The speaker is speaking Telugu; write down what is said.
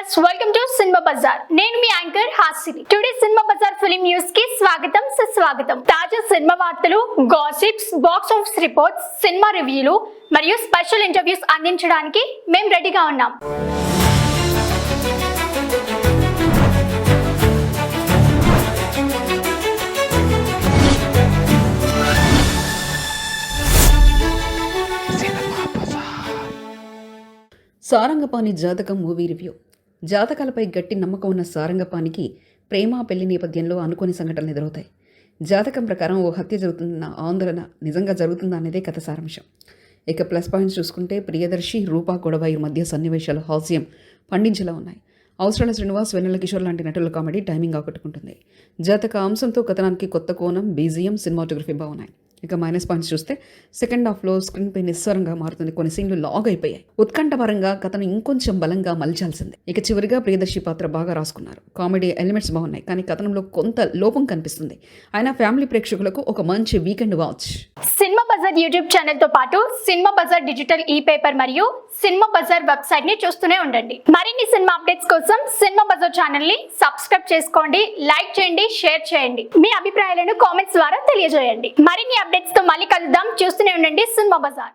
Viewers, welcome to cinema bazaar. నేను మీ anchor Hasini. Today cinema bazaar film news కి స్వాగతం, సుస్వాగతం. తాజా సినిమా వార్తలు, gossips, box office reports, cinema రివ్యూలు మరియు స్పెషల్ ఇంటర్వ్యూస్ అందించడానికి మేము రెడీగా ఉన్నాం. సారంగపాణి జాతకం మూవీ రివ్యూ. జాతకాలపై గట్టి నమ్మకం ఉన్న సారంగపాణికి ప్రేమ పెళ్లి నేపథ్యంలో అనుకోని సంఘటనలు ఎదురవుతాయి. జాతకం ప్రకారం ఓ హత్య జరుగుతున్న ఆందోళన నిజంగా జరుగుతుందా అనేదే కథ సారాంశం. ఇక ప్లస్ పాయింట్స్ చూసుకుంటే ప్రియదర్శి, రూపా గొడవయ్య మధ్య సన్నివేశాలు హాస్యం పండించేలా ఉన్నాయి. అవసరాల శ్రీనివాస్, వెన్నెల కిషోర్ లాంటి నటుల కామెడీ టైమింగ్ ఆకట్టుకుంటుంది. జాతక అంశంతో కథనానికి కొత్త కోణం, బీజిఎం, సినిమాటోగ్రఫీ బాగున్నాయి. ఇక మైనస్ పాయింట్స్ చూస్తే సెకండ్ హాఫ్లో స్క్రీన్ పై నిస్సారంగా మారుతుంది. కొన్ని సీన్లు లాగ్ అయిపోయాయి. ఉత్కంఠపరంగా కథను ఇంకొంచెం బలంగా మలచాల్సిందే. ఇక చివరిగా ప్రియదర్శి పాత్ర బాగా రాసుకున్నారు. కామెడీ ఎలిమెంట్స్ బాగున్నాయి, కానీ కథనంలో కొంత లోపం కనిపిస్తుంది. అయినా ఫ్యామిలీ ప్రేక్షకులకు ఒక మంచి weekend watch. Cinema Bazaar YouTube channel తో పాటు cinema Bazaar digital e paper మరియు సినిమా బజార్ వెబ్సైట్ ని చూస్తూనే ఉండండి. మరిన్ని సినిమా అప్డేట్స్ కోసం సినిమా బజార్ ఛానల్ ని సబ్స్క్రైబ్ చేసుకోండి, లైక్ చేయండి, షేర్ చేయండి. మీ అభిప్రాయాలను కామెంట్స్ ద్వారా తెలియజేయండి. మరిన్ని అప్డేట్స్ తో మళ్ళీ కలుద్దాం. చూస్తూనే ఉండండి సినిమా బజార్.